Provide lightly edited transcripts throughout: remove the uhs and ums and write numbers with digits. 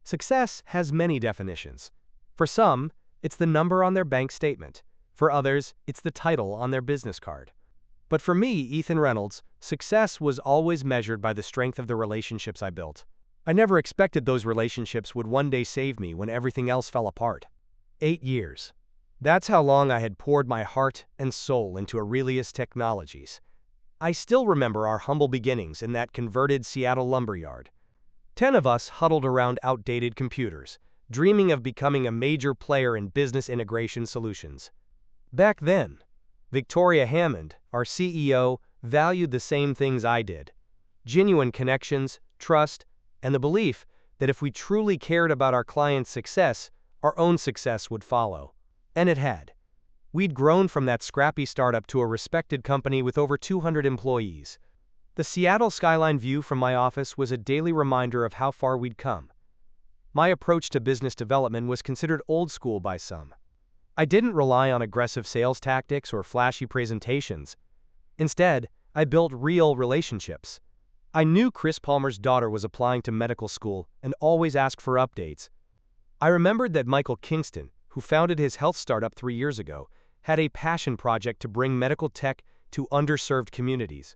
Success has many definitions. For some, it's the number on their bank statement. For others, it's the title on their business card. But for me, Ethan Reynolds, success was always measured by the strength of the relationships I built. I never expected those relationships would one day save me when everything else fell apart. 8 years. That's how long I had poured my heart and soul into Aurelius Technologies. I still remember our humble beginnings in that converted Seattle lumberyard. 10 of us huddled around outdated computers, dreaming of becoming a major player in business integration solutions. Back then, Victoria Hammond, our CEO, valued the same things I did: genuine connections, trust, and the belief that if we truly cared about our clients' success, our own success would follow. And it had. We'd grown from that scrappy startup to a respected company with over 200 employees. The Seattle skyline view from my office was a daily reminder of how far we'd come. My approach to business development was considered old school by some. I didn't rely on aggressive sales tactics or flashy presentations. Instead, I built real relationships. I knew Chris Palmer's daughter was applying to medical school and always asked for updates. I remembered that Michael Kingston, who founded his health startup 3 years ago, had a passion project to bring medical tech to underserved communities.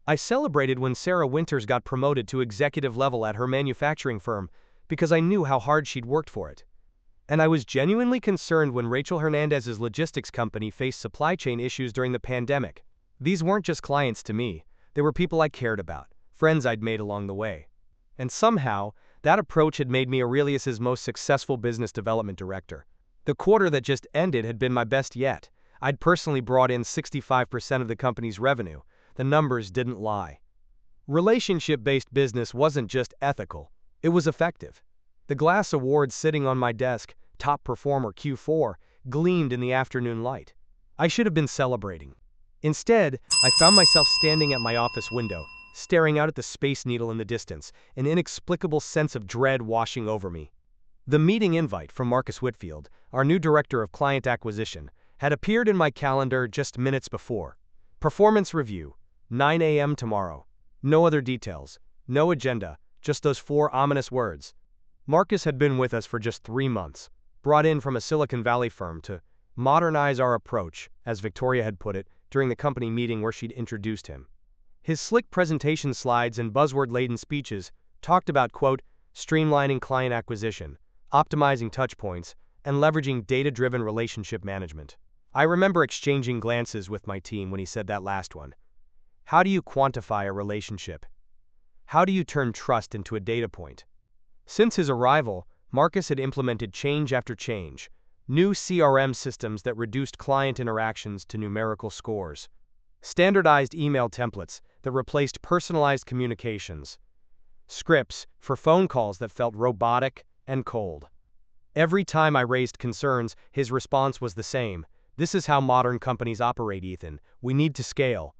I celebrated when Sarah Winters got promoted to executive level at her manufacturing firm because I knew how hard she'd worked for it. And I was genuinely concerned when Rachel Hernandez's logistics company faced supply chain issues during the pandemic. These weren't just clients to me, they were people I cared about, friends I'd made along the way. And somehow, that approach had made me Aurelius's most successful business development director. The quarter that just ended had been my best yet. I'd personally brought in 65% of the company's revenue. The numbers didn't lie. Relationship-based business wasn't just ethical, it was effective. The glass award sitting on my desk, Top Performer Q4, gleamed in the afternoon light. I should have been celebrating. Instead, I found myself standing at my office window, staring out at the Space Needle in the distance, an inexplicable sense of dread washing over me. The meeting invite from Marcus Whitfield, our new director of client acquisition, had appeared in my calendar just minutes before. Performance review, 9 a.m. tomorrow. No other details, no agenda, just those 4 ominous words. Marcus had been with us for just 3 months, brought in from a Silicon Valley firm to modernize our approach, as Victoria had put it, during the company meeting where she'd introduced him. His slick presentation slides and buzzword-laden speeches talked about, quote, streamlining client acquisition, optimizing touchpoints, and leveraging data-driven relationship management. I remember exchanging glances with my team when he said that last one. How do you quantify a relationship? How do you turn trust into a data point? Since his arrival, Marcus had implemented change after change, new CRM systems that reduced client interactions to numerical scores, standardized email templates that replaced personalized communications, scripts for phone calls that felt robotic and cold. Every time I raised concerns, his response was the same. This is how modern companies operate, Ethan. We need to scale.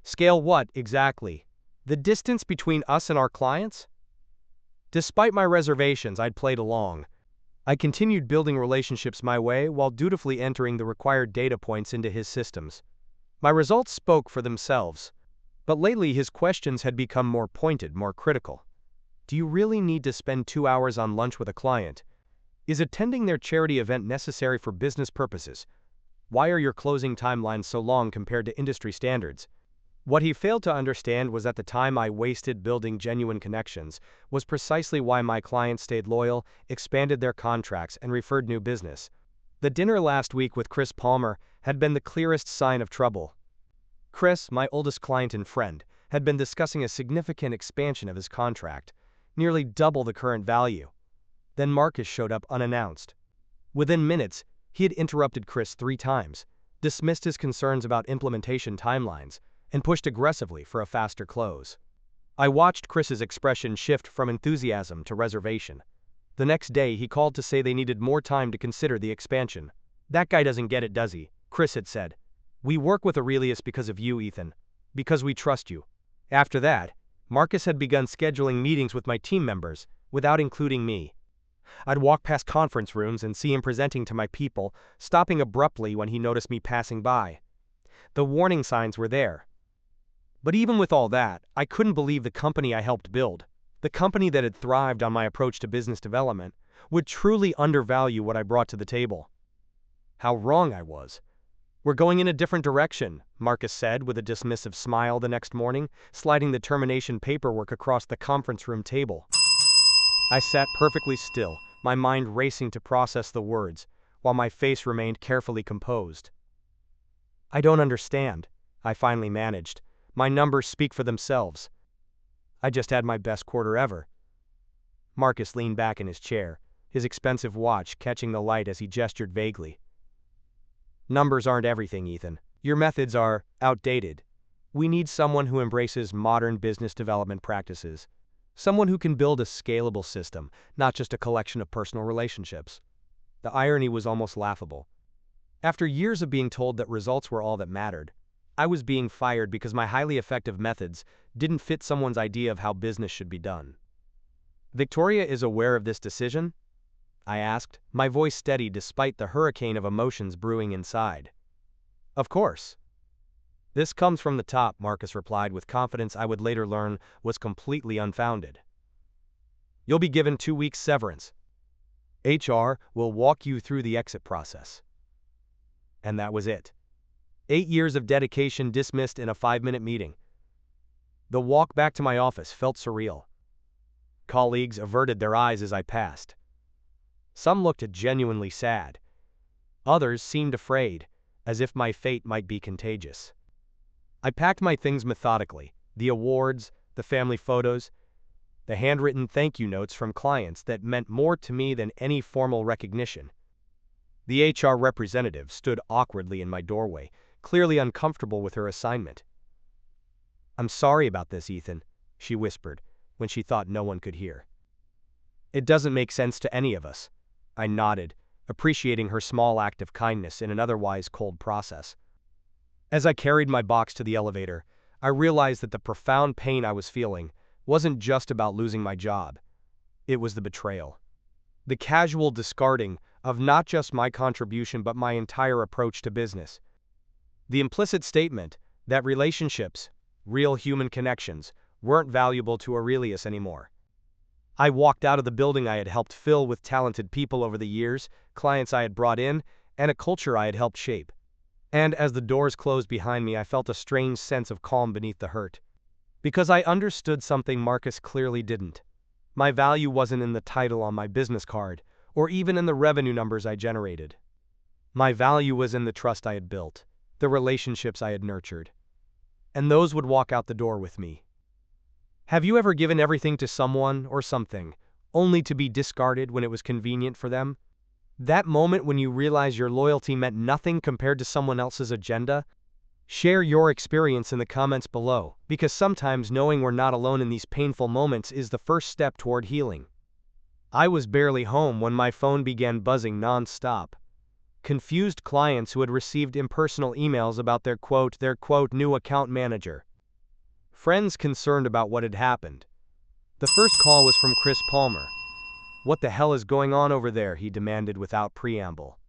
Scale what, exactly? The distance between us and our clients? Despite my reservations, I'd played along. I continued building relationships my way while dutifully entering the required data points into his systems. My results spoke for themselves. But lately his questions had become more pointed, more critical. Do you really need to spend 2 hours on lunch with a client? Is attending their charity event necessary for business purposes? Why are your closing timelines so long compared to industry standards? What he failed to understand was that the time I wasted building genuine connections was precisely why my clients stayed loyal, expanded their contracts, and referred new business. The dinner last week with Chris Palmer had been the clearest sign of trouble. Chris, my oldest client and friend, had been discussing a significant expansion of his contract, nearly double the current value. Then Marcus showed up unannounced. Within minutes, he had interrupted Chris 3 times, dismissed his concerns about implementation timelines, and pushed aggressively for a faster close. I watched Chris's expression shift from enthusiasm to reservation. The next day, he called to say they needed more time to consider the expansion. That guy doesn't get it, does he? Chris had said. We work with Aurelius because of you, Ethan. Because we trust you. After that, Marcus had begun scheduling meetings with my team members, without including me. I'd walk past conference rooms and see him presenting to my people, stopping abruptly when he noticed me passing by. The warning signs were there. But even with all that, I couldn't believe the company I helped build. the company that had thrived on my approach to business development, would truly undervalue what I brought to the table. How wrong I was. "We're going in a different direction," Marcus said with a dismissive smile the next morning, sliding the termination paperwork across the conference room table. I sat perfectly still, my mind racing to process the words, while my face remained carefully composed. "I don't understand," I finally managed. "My numbers speak for themselves. I just had my best quarter ever." Marcus leaned back in his chair, his expensive watch catching the light as he gestured vaguely. "Numbers aren't everything, Ethan. Your methods are outdated. We need someone who embraces modern business development practices. Someone who can build a scalable system, not just a collection of personal relationships." The irony was almost laughable. After years of being told that results were all that mattered, I was being fired because my highly effective methods didn't fit someone's idea of how business should be done. "Victoria is aware of this decision?" I asked, my voice steady despite the hurricane of emotions brewing inside. "Of course. This comes from the top," Marcus replied with confidence I would later learn was completely unfounded. "You'll be given 2 weeks severance. HR will walk you through the exit process." And that was it. 8 years of dedication dismissed in a 5-minute meeting. The walk back to my office felt surreal. Colleagues averted their eyes as I passed. Some looked genuinely sad. Others seemed afraid, as if my fate might be contagious. I packed my things methodically, the awards, the family photos, the handwritten thank you notes from clients that meant more to me than any formal recognition. The HR representative stood awkwardly in my doorway, clearly uncomfortable with her assignment. "I'm sorry about this, Ethan," she whispered, when she thought no one could hear. "It doesn't make sense to any of us." I nodded, appreciating her small act of kindness in an otherwise cold process. As I carried my box to the elevator, I realized that the profound pain I was feeling wasn't just about losing my job. It was the betrayal. The casual discarding of not just my contribution but my entire approach to business. The implicit statement that relationships, real human connections, weren't valuable to Aurelius anymore. I walked out of the building I had helped fill with talented people over the years, clients I had brought in, and a culture I had helped shape. And as the doors closed behind me, I felt a strange sense of calm beneath the hurt. Because I understood something Marcus clearly didn't. My value wasn't in the title on my business card, or even in the revenue numbers I generated. My value was in the trust I had built, the relationships I had nurtured. And those would walk out the door with me. Have you ever given everything to someone or something, only to be discarded when it was convenient for them? That moment when you realize your loyalty meant nothing compared to someone else's agenda? Share your experience in the comments below, because sometimes knowing we're not alone in these painful moments is the first step toward healing. I was barely home when my phone began buzzing non-stop. Confused clients who had received impersonal emails about their new account manager. Friends concerned about what had happened. The first call was from Chris Palmer. "What the hell is going on over there?" he demanded without preamble.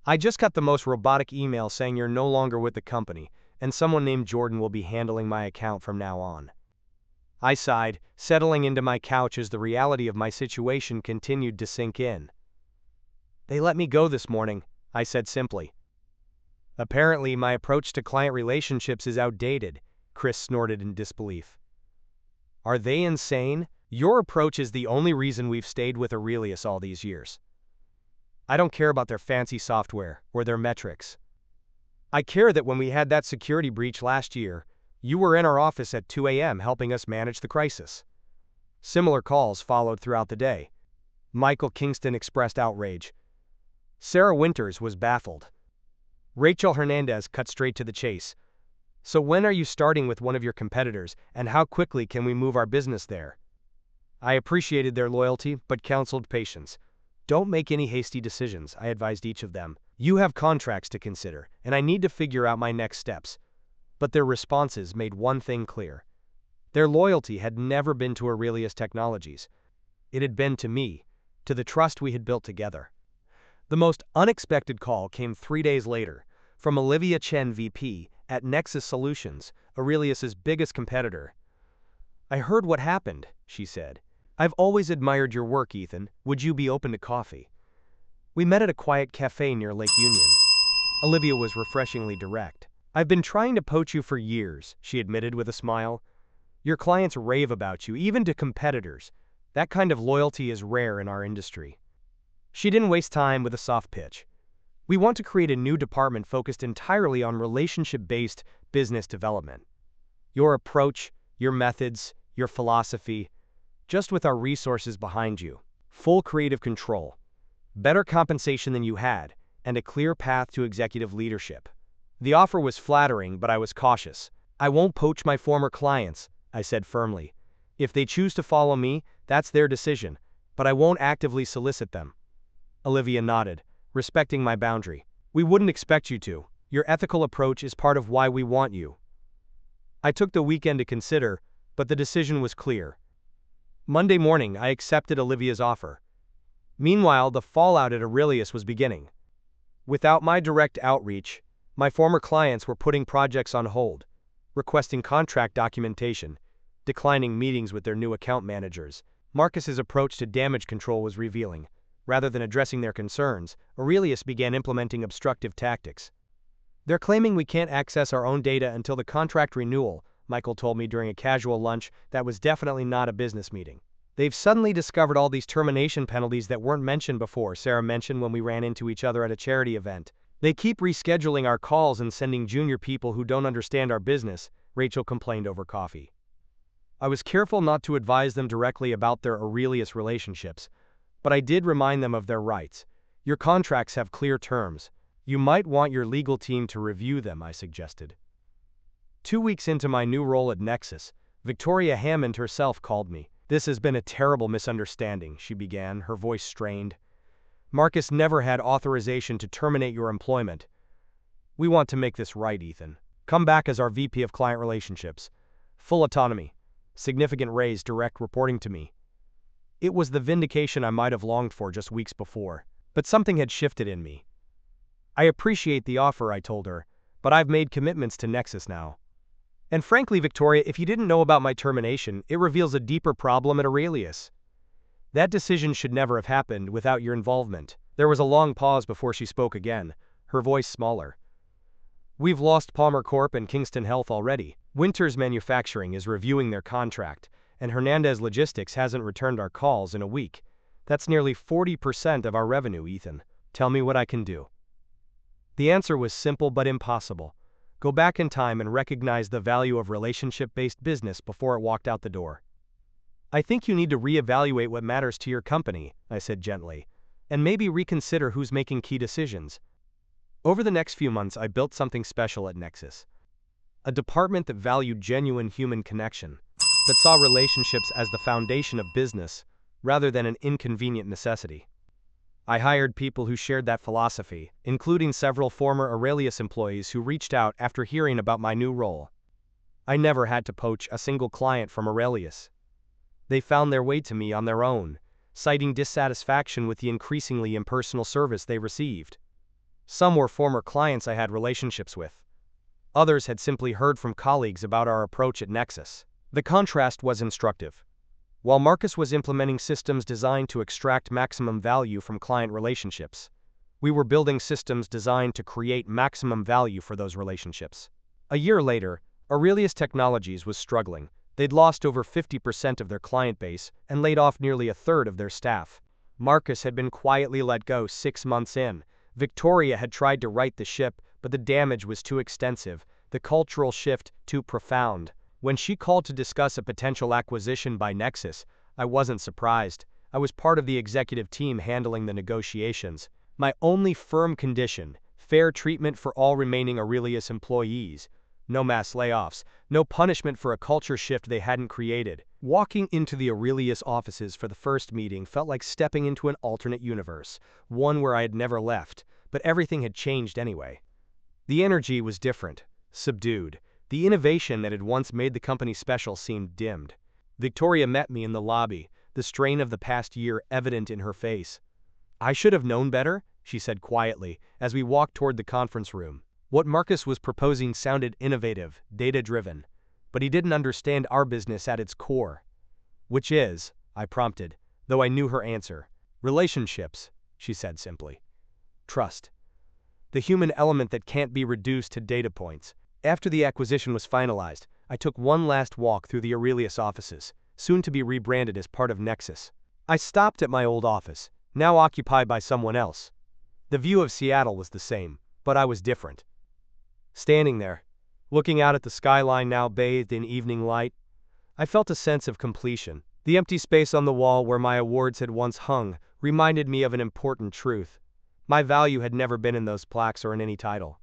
"I just got the most robotic email saying you're no longer with the company, and someone named Jordan will be handling my account from now on." I sighed, settling into my couch as the reality of my situation continued to sink in. "They let me go this morning," I said simply. "Apparently, my approach to client relationships is outdated," Chris snorted in disbelief. "Are they insane? Your approach is the only reason we've stayed with Aurelius all these years. I don't care about their fancy software or their metrics. I care that when we had that security breach last year, you were in our office at 2 a.m. helping us manage the crisis." Similar calls followed throughout the day. Michael Kingston expressed outrage. Sarah Winters was baffled. Rachel Hernandez cut straight to the chase. "So when are you starting with one of your competitors, and how quickly can we move our business there?" I appreciated their loyalty, but counseled patience. "Don't make any hasty decisions," I advised each of them. "You have contracts to consider, and I need to figure out my next steps." But their responses made one thing clear. Their loyalty had never been to Aurelius Technologies. It had been to me, to the trust we had built together. The most unexpected call came 3 days later, from Olivia Chen, VP, at Nexus Solutions, Aurelius's biggest competitor. I heard what happened, she said. I've always admired your work, Ethan. Would you be open to coffee? We met at a quiet cafe near Lake Union. Olivia was refreshingly direct. I've been trying to poach you for years, she admitted with a smile. Your clients rave about you, even to competitors. That kind of loyalty is rare in our industry. She didn't waste time with a soft pitch. We want to create a new department focused entirely on relationship-based business development. Your approach, your methods, your philosophy, just with our resources behind you. Full creative control, better compensation than you had, and a clear path to executive leadership. The offer was flattering, but I was cautious. I won't poach my former clients, I said firmly. If they choose to follow me, that's their decision, but I won't actively solicit them. Olivia nodded, respecting my boundary. We wouldn't expect you to. Your ethical approach is part of why we want you. I took the weekend to consider, but the decision was clear. Monday morning, I accepted Olivia's offer. Meanwhile, the fallout at Aurelius was beginning. Without my direct outreach, my former clients were putting projects on hold, requesting contract documentation, declining meetings with their new account managers. Marcus's approach to damage control was revealing. Rather than addressing their concerns, Aurelius began implementing obstructive tactics. They're claiming we can't access our own data until the contract renewal, Michael told me during a casual lunch that was definitely not a business meeting. They've suddenly discovered all these termination penalties that weren't mentioned before, Sarah mentioned when we ran into each other at a charity event. They keep rescheduling our calls and sending junior people who don't understand our business, Rachel complained over coffee. I was careful not to advise them directly about their Aurelius relationships, but I did remind them of their rights. Your contracts have clear terms. You might want your legal team to review them, I suggested. 2 weeks into my new role at Nexus, Victoria Hammond herself called me. This has been a terrible misunderstanding, she began, her voice strained. Marcus never had authorization to terminate your employment. We want to make this right, Ethan. Come back as our VP of Client Relationships. Full autonomy. Significant raise, direct reporting to me. It was the vindication I might have longed for just weeks before, but something had shifted in me. I appreciate the offer, I told her, but I've made commitments to Nexus now. And frankly, Victoria, if you didn't know about my termination, it reveals a deeper problem at Aurelius. That decision should never have happened without your involvement. There was a long pause before she spoke again, her voice smaller. We've lost Palmer Corp and Kingston Health already. Winters Manufacturing is reviewing their contract, and Hernandez Logistics hasn't returned our calls in a week. That's nearly 40% of our revenue, Ethan. Tell me what I can do. The answer was simple but impossible. Go back in time and recognize the value of relationship-based business before it walked out the door. I think you need to reevaluate what matters to your company, I said gently, and maybe reconsider who's making key decisions. Over the next few months, I built something special at Nexus. A department that valued genuine human connection, that saw relationships as the foundation of business, rather than an inconvenient necessity. I hired people who shared that philosophy, including several former Aurelius employees who reached out after hearing about my new role. I never had to poach a single client from Aurelius. They found their way to me on their own, citing dissatisfaction with the increasingly impersonal service they received. Some were former clients I had relationships with. Others had simply heard from colleagues about our approach at Nexus. The contrast was instructive. While Marcus was implementing systems designed to extract maximum value from client relationships, we were building systems designed to create maximum value for those relationships. A year later, Aurelius Technologies was struggling. They'd lost over 50% of their client base and laid off nearly a third of their staff. Marcus had been quietly let go 6 months in. Victoria had tried to right the ship, but the damage was too extensive, the cultural shift too profound. When she called to discuss a potential acquisition by Nexus, I wasn't surprised. I was part of the executive team handling the negotiations. My only firm condition, fair treatment for all remaining Aurelius employees. No mass layoffs, no punishment for a culture shift they hadn't created. Walking into the Aurelius offices for the first meeting felt like stepping into an alternate universe, one where I had never left, but everything had changed anyway. The energy was different, subdued. The innovation that had once made the company special seemed dimmed. Victoria met me in the lobby, the strain of the past year evident in her face. I should have known better, she said quietly, as we walked toward the conference room. What Marcus was proposing sounded innovative, data-driven. but he didn't understand our business at its core. Which is, I prompted, though I knew her answer. Relationships, she said simply. Trust. The human element that can't be reduced to data points. After the acquisition was finalized, I took one last walk through the Aurelius offices, soon to be rebranded as part of Nexus. I stopped at my old office, now occupied by someone else. The view of Seattle was the same, but I was different. Standing there, looking out at the skyline now bathed in evening light, I felt a sense of completion. The empty space on the wall where my awards had once hung reminded me of an important truth. My value had never been in those plaques or in any title.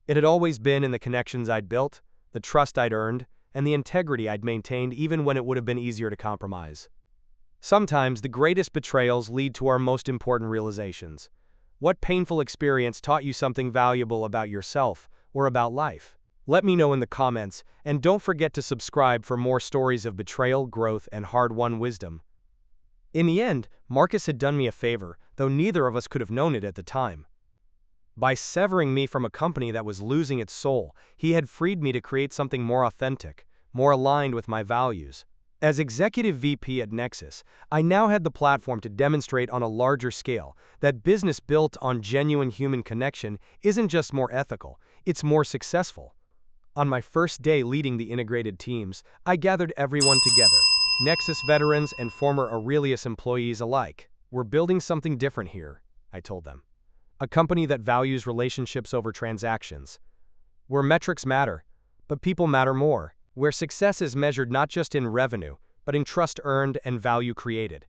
It had always been in the connections I'd built, the trust I'd earned, and the integrity I'd maintained even when it would have been easier to compromise. Sometimes the greatest betrayals lead to our most important realizations. What painful experience taught you something valuable about yourself or about life? Let me know in the comments, and don't forget to subscribe for more stories of betrayal, growth, and hard-won wisdom. In the end, Marcus had done me a favor, though neither of us could have known it at the time. By severing me from a company that was losing its soul, he had freed me to create something more authentic, more aligned with my values. As Executive VP at Nexus, I now had the platform to demonstrate on a larger scale that business built on genuine human connection isn't just more ethical, it's more successful. On my first day leading the integrated teams, I gathered everyone together, Nexus veterans and former Aurelius employees alike. We're building something different here, I told them. A company that values relationships over transactions. Where metrics matter, but people matter more. Where success is measured not just in revenue, but in trust earned and value created.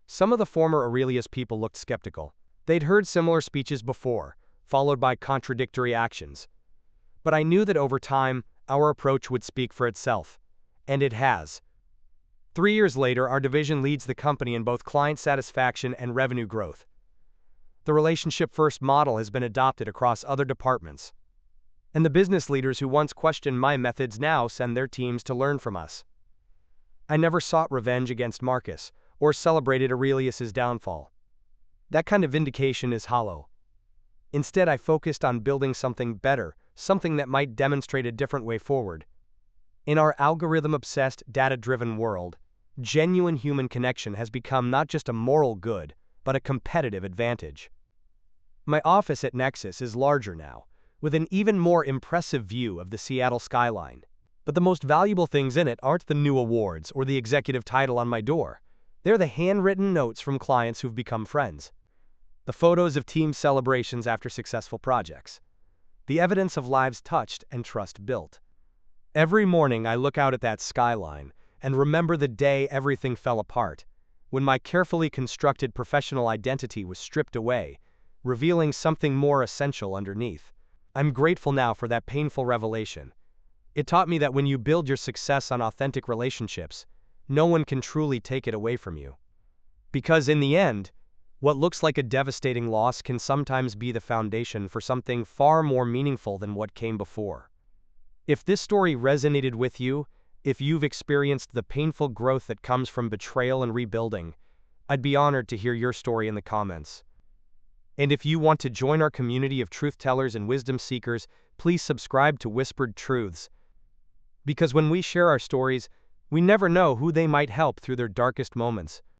Some of the former Aurelius people looked skeptical. They'd heard similar speeches before, followed by contradictory actions. But I knew that over time, our approach would speak for itself. And it has. 3 years later, our division leads the company in both client satisfaction and revenue growth. The relationship-first model has been adopted across other departments. And the business leaders who once questioned my methods now send their teams to learn from us. I never sought revenge against Marcus, or celebrated Aurelius's downfall. That kind of vindication is hollow. Instead, I focused on building something better, something that might demonstrate a different way forward. In our algorithm-obsessed, data-driven world, genuine human connection has become not just a moral good, but a competitive advantage. My office at Nexus is larger now, with an even more impressive view of the Seattle skyline. But the most valuable things in it aren't the new awards or the executive title on my door. They're the handwritten notes from clients who've become friends. The photos of team celebrations after successful projects. The evidence of lives touched and trust built. Every morning I look out at that skyline and remember the day everything fell apart, when my carefully constructed professional identity was stripped away, revealing something more essential underneath. I'm grateful now for that painful revelation. It taught me that when you build your success on authentic relationships, no one can truly take it away from you. Because in the end, what looks like a devastating loss can sometimes be the foundation for something far more meaningful than what came before. If this story resonated with you, if you've experienced the painful growth that comes from betrayal and rebuilding, I'd be honored to hear your story in the comments. And if you want to join our community of truth tellers and wisdom seekers, please subscribe to Whispered Truths. Because when we share our stories, we never know who they might help through their darkest moments.